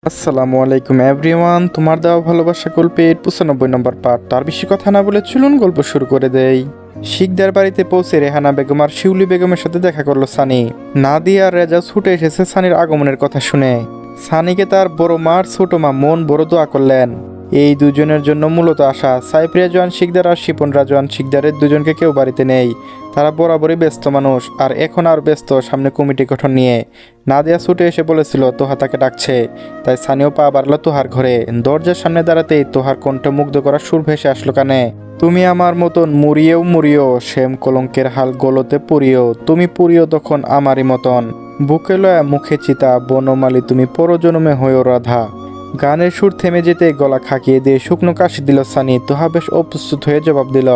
আসসালামু আলাইকুম এভরিওয়ান, তোমার দেওয়া ভালোবাসা গল্পের 95 নম্বর পার্ট। তার বেশি কথা না বলে চলুন গল্প শুরু করে দেই। শিকদার বাড়িতে পৌঁছে রেহানা বেগম আর শিউলি বেগমের সাথে দেখা করলো সানি। নাদিয়া আর রেজা ছুটে এসেছে সানির আগমনের কথা শুনে। সানিকে তার বড় মার ছোট মা মন বড় দোয়া করলেন। এই দুজনের জন্য মূলত আসা। সাইফ রেজওয়ান শিকদার আর শিপন রাজওয়ান শিকদারের দুজনকে কেউ বাড়িতে নেই। তারা বরাবরই ব্যস্ত মানুষ, আর এখন আর ব্যস্ত সামনে কমিটি গঠন নিয়ে। নাদিয়া ছুটে এসে বলেছিল তোহা তাকে ডাকছে, তাই স্থানীয় পা বাড়লো তোহার ঘরে। দরজার সামনে দাঁড়াতেই তোহার কণ্ঠে মুগ্ধ করার সুর ভেসে আসলো কানে। তুমি আমার মতন মুড়িয়েও মুড়িও, শ্যাম কলঙ্কের হাল গলতে পুরিও, তুমি পুরিও তখন আমারই মতন। বুকে লয়া মুখে চিতা বনমালী, তুমি পরজন্মে হয়েও রাধা। গানের সুর থেমে যেতে গলা খাকিয়ে দিয়ে শুকনো কাশি দিল সানি। তোহা বেশ অপ্রস্তুত হয়ে জবাব দিল,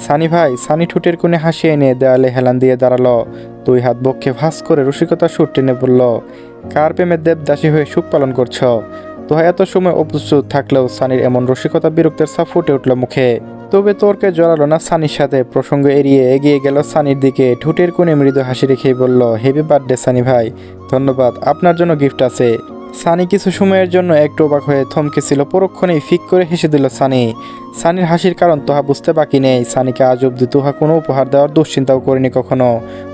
সানি ভাই। সানি ঠোঁটের কোণে হাসি এনে দেয়ালে হেলান দিয়ে দাঁড়ালো। দুই হাত বক্ষে ভাঁজ করে রসিকতা সুর টেনে বলল, কার প্রেমের দেবদাসী হয়ে সুখ পালন করছ। তোহা এত সময় অপ্রস্তুত থাকলেও সানির এমন রসিকতা বিরক্তের ছাপ ফুটে উঠল মুখে। তবে তর্কে জড়ালো না সানির সাথে। প্রসঙ্গ এড়িয়ে এগিয়ে গেল সানির দিকে। ঠোঁটের কোণে মৃদু হাসি রেখেই বলল, হ্যাপি বার্থডে সানি ভাই। ধন্যবাদ, আপনার জন্য গিফট আছে। সানি কিছু সময়ের জন্য একটু অবাক হয়ে থমকেছিল, পরক্ষণেই ফিক করে হেসে দিল সানি। সানির হাসির কারণ তোহা বুঝতে বাকি নেই। সানিকে আজ অব্দি তোহা কোনো উপহার দেওয়ার দুশ্চিন্তাও করেনি কখনো।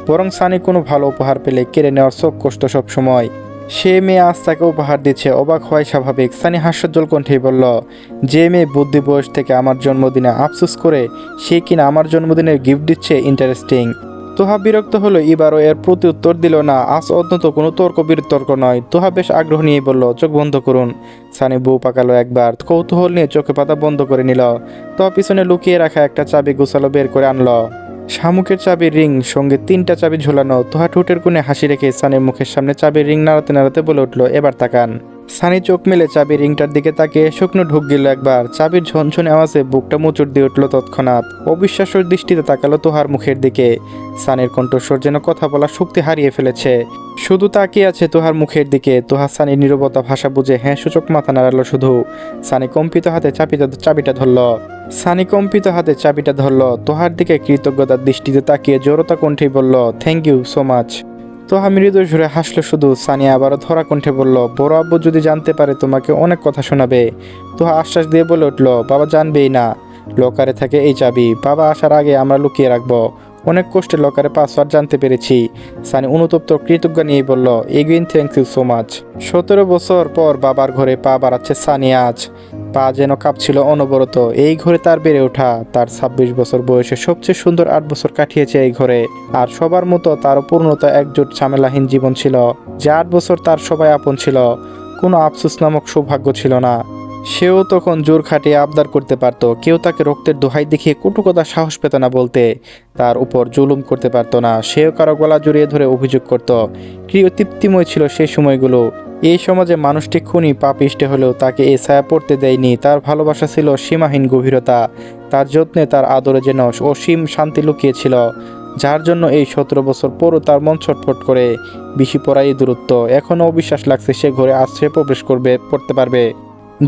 বরং সানি কোনো ভালো উপহার পেলে কেড়ে নেওয়ার চোখ কষ্ট সবসময়। সে মেয়ে আজ তাকে উপহার দিচ্ছে, অবাক হয় স্বাভাবিক। সানি হাস্যোজ্জ্বল কণ্ঠেই বলল, যে মেয়ে বুদ্ধি বয়স থেকে আমার জন্মদিনে আফসোস করে সে কিনা আমার জন্মদিনের গিফট দিচ্ছে, ইন্টারেস্টিং। তোহা বিরক্ত হলো, এবারও এর প্রতি উত্তর দিল না। আজ অন্তত কোনো তর্ক বিতর্ক নয়। তোহা বেশ আগ্রহ নিয়ে বলল, চোখ বন্ধ করুন। সানি বউ পাকালো একবার, কৌতূহল নিয়ে চোখে পাতা বন্ধ করে নিল। তোহা পিছনে লুকিয়ে রাখা একটা চাবি গুছালো বের করে আনলো। শামুকের চাবির রিং, সঙ্গে 3টা চাবি ঝোলানো। তোহা ঠোঁটের কোণে হাসি রেখে সানির মুখের সামনে চাবির রিং নাড়াতে নাড়াতে বলে উঠল, এবার তাকান। সানি চোখ মেলে চাবির রিংটার দিকে তাকিয়ে শুকনো ঢুক গেল একবার। চাবির ঝনঝনে আওয়াজে বুকটা মুচুর দিয়ে উঠল তৎক্ষণাৎ। অবিশ্বাস্য দৃষ্টিতে তাকালো তোহার মুখের দিকে। সানির কণ্ঠস্বর যেন কথা বলার শক্তি হারিয়ে ফেলেছে। শুধু তাকিয়ে আছে তোহার মুখের দিকে। তোহা সানির নীরবতা ভাষা বুঝে হ্যাঁ সূচক মাথা নাড়ালো শুধু। সানি কম্পিত হাতে চাবিটা ধরল। তোহার দিকে কৃতজ্ঞতার দৃষ্টিতে তাকিয়ে জড়তা কণ্ঠেই বলল, thank you so much. Toha মৃদু সুরে হাসলো শুধু। সানি আবারও ধরা কণ্ঠে বলল, বড় আব্বু যদি জানতে পারে তোমাকে অনেক কথা শোনাবে। তোহা আশ্বাস দিয়ে বলে উঠল, বাবা জানবেই না। লকারে থাকে এই চাবি, বাবা আসার আগে আমরা লুকিয়ে রাখবো। অনেক কষ্টে লকারে পাসওয়ার্ড জানতে পেরেছি। সানি অনুতপ্ত কৃতজ্ঞ নিয়েই বলল, again thank you so much. 17 বছর পর বাবার ঘরে পা বাড়াচ্ছে সানি আজ। পা যেন কাঁপছিল অনবরত। এই ঘরে তার বেড়ে ওঠা। তার 26 বছর বয়সে সবচেয়ে সুন্দর 8 বছর কাটিয়েছে এই ঘরে। আর সবার মতো তারও পূর্ণতা একজোট ঝামেলাহীন জীবন ছিল। যে 8 বছর তার সবাই আপন ছিল। কোনো আফসোস নামক সৌভাগ্য ছিল না। সেও তখন জোর খাটিয়ে আবদার করতে পারত। কেউ তাকে রক্তের দোহাই দেখিয়ে কটু কথা সাহস পেত না বলতে। তার উপর জুলুম করতে পারত না। সেও কারো গলা জড়িয়ে ধরে অভিযোগ করত। কি তৃপ্তিময় ছিল সেই সময়গুলো। এই সমাজে মানুষটি খুনি পাপিষ্টে হলেও তাকে এ ছায়া পড়তে দেয়নি। তার ভালোবাসা ছিল সীমাহীন গভীরতা। তার যত্নে, তার আদরে যেন অসীম শান্তি লুকিয়েছিল। যার জন্য এই 17 বছর পরও তার মন ছটফট করে। বিশি পড়া এই দূরত্ব। এখনও অবিশ্বাস লাগছে সে ঘরে আশ্রয়ে প্রবেশ করতে পারবে।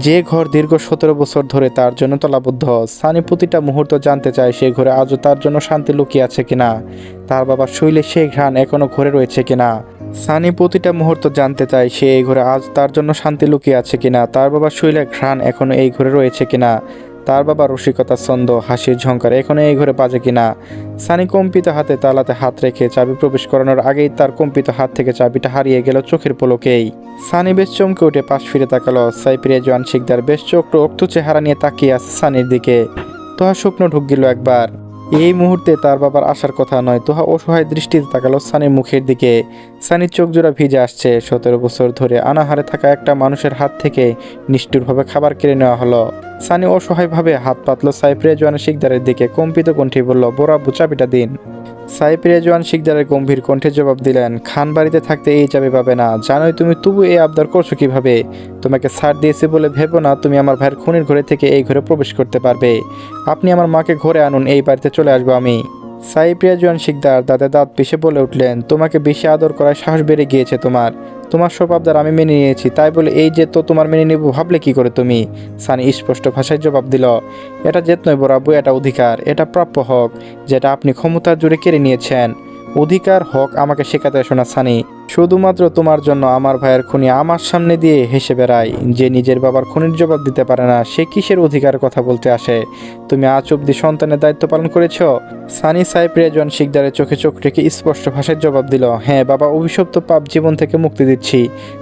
যে ঘর দীর্ঘ 17 বছর ধরে তার জন্য তলাবদ্ধ। সানি প্রতিটা মুহূর্ত জানতে চায় সে ঘরে আজও তার জন্য শান্তি লুকিয়ে আছে কিনা। তার বাবার শৈলে সেই ঘ্রাণ এখনো ঘরে রয়েছে কিনা। সানি প্রতিটা মুহূর্ত জানতে চায় সে এই ঘরে আজ তার জন্য শান্তি লুকিয়ে আছে কিনা। তার বাবার শৈলের ঘ্রাণ এখনো এই ঘরে রয়েছে কিনা। তার বাবার রসিকতার ছন্দ, হাসির ঝংকার এখনো এই ঘরে বাজে কিনা। সানি কম্পিত হাতে তালাতে হাত রেখে চাবি প্রবেশ করানোর আগেই তার কম্পিত হাত থেকে চাবিটা হারিয়ে গেল চোখের পলকেই। সানি বেশ চমকে উঠে পাশ ফিরে তাকালো। সাইফ রেজওয়ান শিকদার বেশ রক্ত চেহারা নিয়ে তাকিয়ে আছে সানির দিকে। তোহা শুকনো ঢুক গেল একবার। এই মুহূর্তে তার বাবার আসার কথা নয়। তোহা অসহায় দৃষ্টিতে তাকালো সানির মুখের দিকে। সানির চোখ জোড়া ভিজে আসছে। 17 বছর ধরে আনাহারে থাকা একটা মানুষের হাত থেকে নিষ্ঠুরভাবে খাবার কেড়ে নেওয়া হলো। সানি অসহায়ভাবে হাত পাতল সাইফ রেজওয়ান শিকদারের দিকে। কম্পিত কণ্ঠে বলল, বড় আব্বু চাবিটা দিন। সাইফ রেজওয়ান শিকদারের গম্ভীর কণ্ঠে জবাব দিলেন, খান বাড়িতে থাকতে এই চাবি পাবে না। জানোই তুমি, তবু এই আবদার করছো কিভাবে? তোমাকে ছাড় দিয়েছি বলে ভেবো না তুমি আমার ভাইয়ের খুনির ঘরে থেকে এই ঘরে প্রবেশ করতে পারবে। আপনি আমার মাকে ঘরে আনুন, এই বাড়িতে চলে আসবো আমি। সাইফ রেজওয়ান শিকদার দাঁতে দাঁত পিষে বলে উঠলেন, তোমাকে বেশি আদর করার সাহস বেড়ে গিয়েছে তোমার সব আবদার আমি মেনে নিয়েছি, তাই বলে এই যে তো তোমার মেনে নেব ভাবলে কি করে তুমি? সানি স্পষ্ট ভাষায় জবাব দিল, এটা জেদ নয় বড় আব্বু, এটা অধিকার, এটা প্রাপ্য হক, যেটা আপনি ক্ষমতার জোরে কেড়ে নিয়েছেন। অধিকার হক আমাকে শেখাতে এসো না সানি। শুধুমাত্র তোমার জন্য আমার ভাইয়ের খুনি আমার সামনে দিয়ে হেসে বেড়ায়। যে নিজের বাবার খুনির জবাব দিতে পারে না সে কিসের অধিকার কথা বলতে আসে? তুমি আজ অব্দি সন্তানের দায়িত্ব পালন করেছ? সানি সাইপ্রিয়া জোয়ান শিকদারের চোখে চোখ রেখে স্পষ্ট ভাষায় জবাব দিল, হ্যাঁ বাবা, অভিশপ্ত পাপ জীবন থেকে মুক্তি দিচ্ছি,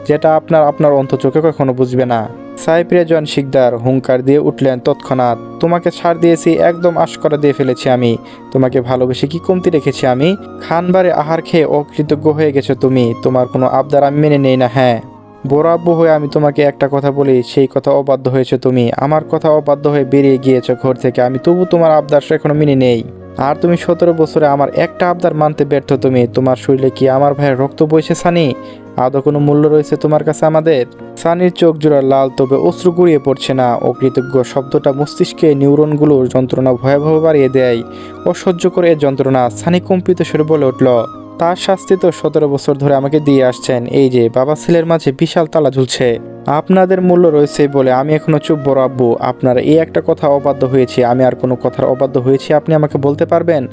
যেটা আপনার অন্ত চোখে কখনো বুঝবে না। সাইপ্রিয়া জোয়ান শিকদার হুঙ্কার দিয়ে উঠলেন তৎক্ষণাৎ, তোমাকে ছাড় দিয়েছি, একদম আশকরা দিয়ে ফেলেছি আমি। তোমাকে ভালোবেসে কি কমতি রেখেছি আমি? খানবারে আহার খেয়ে অকৃতজ্ঞ হয়ে গেছো তুমি। তোমার কোনো আবদার আমি মেনে নেই না। হ্যাঁ, বড় আব্বু হয়ে আমি তোমাকে একটা কথা বলি, সেই কথা অবাধ্য হয়েছে তুমি। আমার কথা অবাধ্য হয়ে বেরিয়ে গিয়েছো ঘর থেকে, আমি তবু তোমার আবদার এখনো মেনে নেই। আর তুমি 17 বছরে আমার একটা আবদার মানতে ব্যর্থ তুমি। তোমার শরীরে কি আমার ভাইয়ের রক্ত বইছে সানি? আদৌ কোনো মূল্য রয়েছে তোমার কাছে আমাদের? সানির চোখ জোড়া লাল, তবে অশ্রু গড়িয়ে পড়ছে না। অকৃতজ্ঞ শব্দটা মস্তিষ্কে নিউরনগুলোর যন্ত্রণা ভয়াবহ বাড়িয়ে দেয়। অসহ্য করে এ যন্ত্রণা। সানি কম্পিত সুরে বলে উঠল, তার শাস্তি তো 17 বছর ধরে আমাকে দিয়ে আসছেন। এই যে বাবা ছেলের মাঝে বিশাল তালা ঝুলছে। আপনাদের মূল্য রয়েছে বলে আমি এখনো চুপ বড় আব্বু। আপনার এই একটা কথা অবাধ্য হয়েছি, আমি আর কোনো কথার অবাধ্য হয়েছি আপনি আমাকে বলতে পারবেন?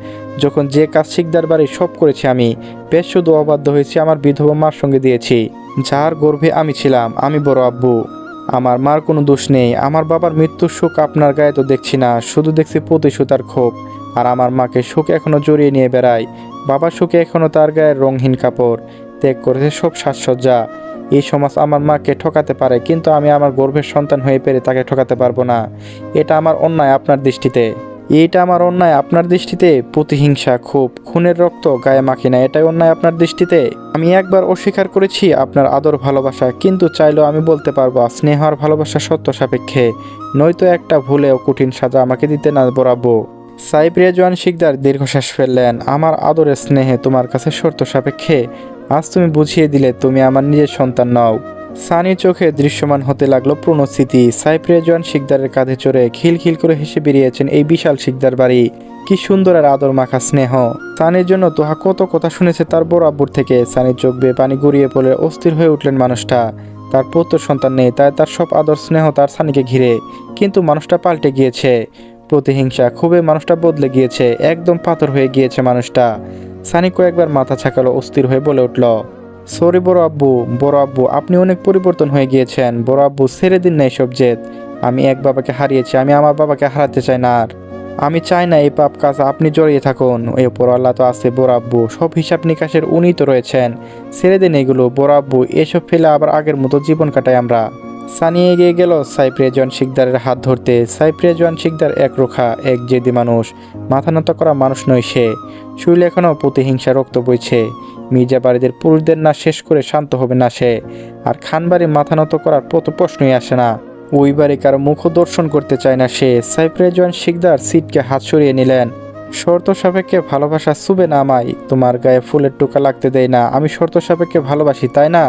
যখন যে কাজ শিকদার বাড়ি সব করেছি আমি, বেশ শুধু অবাধ্য হয়েছি আমার বিধবা মার সঙ্গে দিয়েছি, যার গর্ভে আমি ছিলাম। আমি বড় আব্বু, আমার মার কোনো দোষ নেই। আমার বাবার মৃত্যুর শোক আপনার গায়ে তো দেখছি না, শুধু দেখছি প্রতিশোধার ক্ষোভ। আর আমার মাকে শোকে এখনো জড়িয়ে নিয়ে বেড়ায়। বাবার শোকে এখনো তার গায়ের রঙহীন কাপড়, ত্যাগ করেছে সব সাজসজ্জা। এই সমাজ আমার মাকে ঠকাতে পারে, কিন্তু আমি আমার গর্ভের সন্তান হয়ে পেরে তাকে ঠকাতে পারবো না। এটা আমার অন্যায় আপনার দৃষ্টিতে। এইটা আমার অন্যায় আপনার দৃষ্টিতে। প্রতিহিংসা, ক্ষোভ, খুনের রক্ত গায়ে মাখি না, এটাই অন্যায় আপনার দৃষ্টিতে। আমি একবার অস্বীকার করেছি আপনার আদর ভালোবাসা, কিন্তু চাইলেও আমি বলতে পারবো স্নেহ আর ভালোবাসা সত্য সাপেক্ষে। নয়তো একটা ভুলেও কঠিন সাজা আমাকে দিতে না বরাবো। সাইপ্রিয়া জোয়ান শিকদার দীর্ঘশ্বাস ফেললেন, আমার আদরের স্নেহে তোমার কাছে শর্ত সাপেক্ষে। আজ তুমি বুঝিয়ে দিলে তুমি আমার নিজের সন্তান নও। সানির চোখে দৃশ্যমান হতে লাগলো পুরনো স্মৃতি। সাইপ্রিয়া জোয়ান শিকদারের কাঁধে চড়ে খিলখিল করে হেসে বেরিয়েছেন এই বিশাল শিকদার বাড়ি। কি সুন্দর আর আদর মাখা স্নেহ। সানির জন্য তোহা কত কথা শুনেছে তার বড় আব্বুর থেকে। সানির চোখ বেয়ে পানি গড়িয়ে পড়ে অস্থির হয়ে উঠলেন মানুষটা। তার পুত্র সন্তান নেই, তাই তার সব আদর স্নেহ তার সানিকে ঘিরে। কিন্তু মানুষটা পাল্টে গিয়েছে। প্রতিহিংসা খুবই মানুষটা বদলে গিয়েছে, একদম পাথর হয়ে গিয়েছে মানুষটা। সানি কয়েকবার মাথা ছাকালো, অস্থির হয়ে বলে উঠল, সরি বড় আব্বু, বড় আব্বু, আপনি অনেক পরিবর্তন হয়ে গিয়েছেন। বড় আব্বু, ছেড়ে দিন না এসব জেদ। আমি এক বাবাকে হারিয়েছি, আমি আমার বাবাকে হারাতে চাই না। আর আমি চাই না এই পাপ কাজ আপনি জড়িয়ে থাকুন। এ ওপর আল্লাহ তো আছে বড় আব্বু, সব হিসাব নিকাশের উনি তো রয়েছেন। ছেড়ে দিন এগুলো বড় আব্বু, এসব ফেলে আবার আগের মতো জীবন কাটাই আমরা। সানি এগিয়ে গেল সাইপ্রিয়া জোয়ান শিকদারের হাত ধরতে। সাইপ্রিয়া জোয়ান শিকদার একরোখা, এক জেদি মানুষ, মাথা নত করা মানুষ নয় সে। শরীরে এখনও প্রতিহিংসা রক্ত বইছে। মির্জা বাড়িদের পুরুষদের না শেষ করে শান্ত হবে না সে। আর খানবাড়ি মাথা নত করার প্রশ্নই আসে না। ওই বাড়ি কারো মুখ দর্শন করতে চায় না সে। সাইপ্রিয়া জোয়ান শিকদার সিটকে হাত সরিয়ে নিলেন। শর্ত সাপেক্ষে ভালোবাসা ছুবে না আমায়, তোমার গায়ে ফুলের টোকা লাগতে দেয় না। আমি শর্ত সাপেক্ষে ভালোবাসি, তাই না?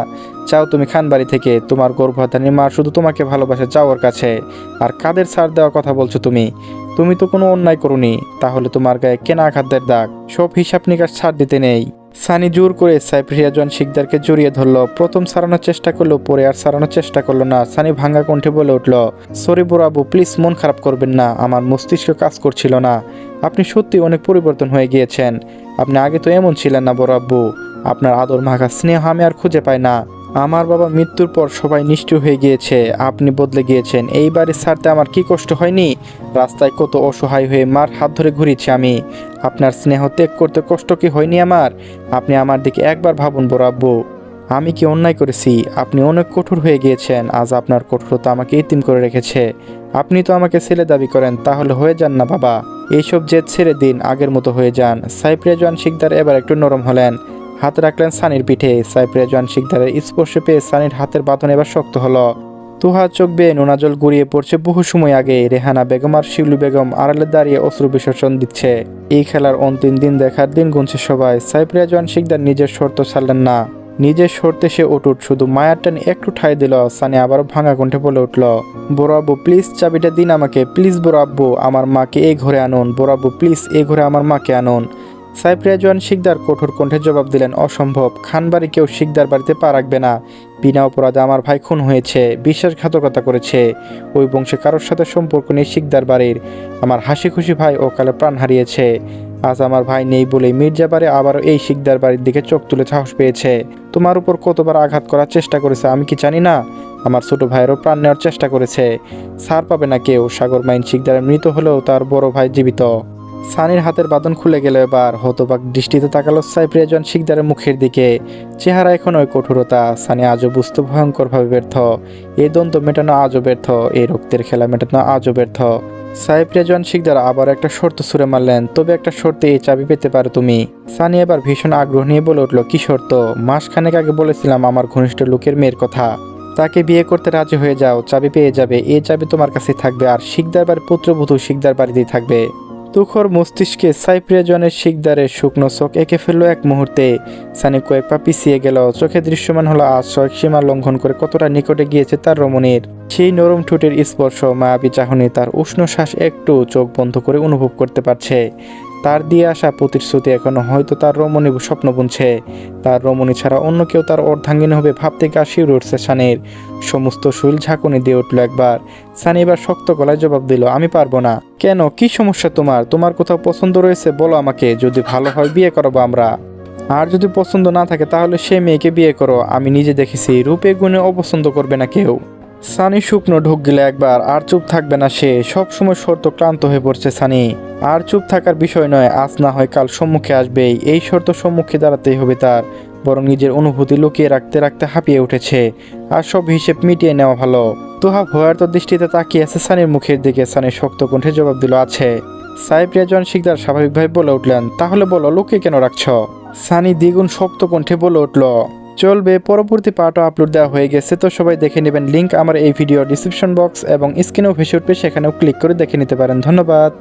চাও তুমি খানবাড়ি থেকে তোমার গর্ভধারী মা শুধু তোমাকে ভালোবাসে, চাও ওর কাছে। আর কাদের ছাড় দেওয়ার কথা বলছো তুমি? তুমি তো কোনো অন্যায় করোনি, তাহলে তোমার গায়ে কেনা আঘাতের দাগ। সব হিসাব নিকাশ ছাড় দিতে নেই। সানি জোর করে সাইপ্রিয়া জোয়ান শিকদারকে জড়িয়ে ধরল। প্রথম সারানোর চেষ্টা করলো, পরে আর সারানোর চেষ্টা করলো না। সানি ভাঙ্গা কণ্ঠে বলে উঠল, সরি বড় আব্বু, প্লিজ মন খারাপ করবেন না। আমার মস্তিষ্ক কাজ করছিল না। আপনি সত্যি অনেক পরিবর্তন হয়ে গিয়েছেন। আপনি আগে তো এমন ছিলেন না বড় আব্বু। আপনার আদর মাখা স্নেহ আমি আর খুঁজে পাই না। আমার বাবা মৃত্যুর পর সবাই নিষ্ঠুর হয়ে গিয়েছে, আপনি বদলে গিয়েছেন। এই বাড়ি ছাড়তে আমার কি কষ্ট হয়নি? রাস্তায় কত অসহায় হয়ে মার হাত ধরে ঘুরেছি আমি। আপনার স্নেহ ত্যাগ করতে কষ্ট কি হয়নি আমার? আপনি আমার দিকে একবার ভাবুন বড় আব্বু, আমি কি অন্যায় করেছি? আপনি অনেক কঠোর হয়ে গিয়েছেন। আজ আপনার কঠোরতা আমাকে ইতিম করে রেখেছে। আপনি তো আমাকে ছেলে দাবি করেন, তাহলে হয়ে যান না বাবা। এইসব জেদ ছেড়ে দিন, আগের মতো হয়ে যান। সাইপ্রিয়া জোয়ান শিকদার এবার একটু নরম হলেন। হাত রাখলেন সানির পিঠে। সাইপ্রিয়া জোয়ান শিকদারের স্পর্শ পেয়ে সানির হাতের বাঁধন এবার শক্ত হলো। তুহা চোখ বেয়ে নোনা জল গড়িয়ে পড়ছে বহু সময় আগে। রেহানা বেগম আর শিউলি বেগম আড়ালে দাঁড়িয়ে অশ্রু বিসর্জন দিচ্ছে। এই খেলার অন্তিম দিন দেখার দিন গুনছে সবাই। সাইপ্রিয়া জোয়ান শিকদার নিজের শর্ত ছাড়লেন না। নিজের শর্তে সে অটুট, শুধু মায়ার টান একটু ঠাই দিল। সানি আবারও ভাঙা কণ্ঠে বলে উঠল, বড় আব্বু প্লিজ চাবিটা দিন আমাকে, প্লিজ বড় আব্বু, আমার মাকে এই ঘরে আনুন। বড় আব্বু প্লিজ এই ঘরে আমার মাকে আনুন। সাইপ্রিয়া জোয়ান শিকদার কঠোর কণ্ঠে জবাব দিলেন, অসম্ভব। খানবাড়ি কেউ শিকদার বাড়িতে পা রাখবে না। বিনা অপরাধে আমার ভাই খুন হয়েছে, বিশ্বাসঘাতকতা করেছে। ওই বংশে কারোর সাথে সম্পর্ক নেই শিকদার বাড়ির। আমার হাসি খুশি ভাই অকালে প্রাণ হারিয়েছে। আজ আমার ভাই নেই বলে মির্জাবারে আবারও এই শিকদার বাড়ির দিকে চোখ তুলে সাহস পেয়েছে। তোমার উপর কতবার আঘাত করার চেষ্টা করেছে আমি কি জানি না? আমার ছোট ভাইয়েরও প্রাণ নেওয়ার চেষ্টা করেছে। ছাড় পাবে না কেউ। সাগর মাইন শিকদারের মৃত হলেও তার বড় ভাই জীবিত। সানির হাতের বাঁধন খুলে গেল এবার। হতবাক দৃষ্টিতে তাকালো সাইপ্রিয়া জন শিকদারের মুখের দিকে। চেহারা এখন ওই কঠোরতা। সানি আজও বুঝতে ভয়ঙ্করভাবে ব্যর্থ। এই দ্বন্দ্ব মেটানো আজও ব্যর্থ। এই রক্তের খেলা মেটানো আজও ব্যর্থ। সাইপ্রিয়া জন শিকদার আবার একটা শর্ত ছুড়ে মারলেন, তবে একটা শর্তে এই চাবি পেতে পারো তুমি। সানি এবার ভীষণ আগ্রহ নিয়ে বলে উঠল, কি শর্ত? মাসখানেক আগে বলেছিলাম আমার ঘনিষ্ঠ লোকের মেয়ের কথা। তাকে বিয়ে করতে রাজি হয়ে যাও, চাবি পেয়ে যাবে। এই চাবি তোমার কাছেই থাকবে, আর শিকদার বাড়ির পুত্রবধূ শিকদার বাড়িতেই থাকবে। তুখর মস্তিষ্কে সাইপ্রিয়া জনের শিকদারের শুকনো চোখ এঁকে ফেললো এক মুহূর্তে। সানি কয়েক পা পিছিয়ে গেল। চোখে দৃশ্যমান হলো আজ সীমা লঙ্ঘন করে কতটা নিকটে গিয়েছে তার রমণীর। সেই নরম ঠোঁটের স্পর্শ, মায়াবী চাহনি, তার উষ্ণ শ্বাস একটু চোখ বন্ধ করে অনুভব করতে পারছে। তার দিয়ে আসা প্রতিশ্রুতি এখনো হয়তো তার রমণী স্বপ্ন বুনছে। তার রমণী ছাড়া অন্য কেউ তার অর্ধাঙ্গিনী হবে ভাবতে গা শিউরে উঠছে সানির। সমস্ত শরীর ঝাঁকুনি দিয়ে উঠল একবার। সানি এবার শক্ত গলায় জবাব দিল, আমি পারবো না। কেন, কি সমস্যা তোমার? তোমার কোথাও পছন্দ রয়েছে বলো আমাকে, যদি ভালো হয় বিয়ে করবো আমরা। আর যদি পছন্দ না থাকে তাহলে সে মেয়েকে বিয়ে করো। আমি নিজে দেখেছি রূপে গুণে অপছন্দ করবে না কেউ। সানি শুকনো ঢোক গেলে একবার। আর চুপ থাকবে না সে। সবসময় শর্ত ক্লান্ত হয়ে পড়ছে সানি। আর চুপ থাকার বিষয় নয়, আজ না হয় কাল সম্মুখে আসবেই। এই শর্ত সম্মুখে দাঁড়াতেই হবে তার। বরং নিজের অনুভূতি লুকিয়ে রাখতে রাখতে হাঁপিয়ে উঠেছে। আর সব হিসেব মিটিয়ে নেওয়া ভালো। তোহা ভয়ার্ত দৃষ্টিতে তাকিয়ে আছে সানির মুখের দিকে। সানি শক্ত কণ্ঠে জবাব দিল, আছে। সাইপ্রিয়া জন শিকদার স্বাভাবিকভাবে বলে উঠলেন, তাহলে বলো লুকিয়ে কেন রাখছ? সানি দ্বিগুণ শক্ত কণ্ঠে বলে উঠল, চলবে। পরবর্তী পার্টও আপলোড দেওয়া হয়ে গেছে, তো সবাই দেখে নেবেন। লিঙ্ক আমার এই ভিডিও ডিসক্রিপশন বক্স এবং স্ক্রিনেও ভেসে উঠবে, সেখানেও ক্লিক করে দেখে নিতে পারেন। ধন্যবাদ।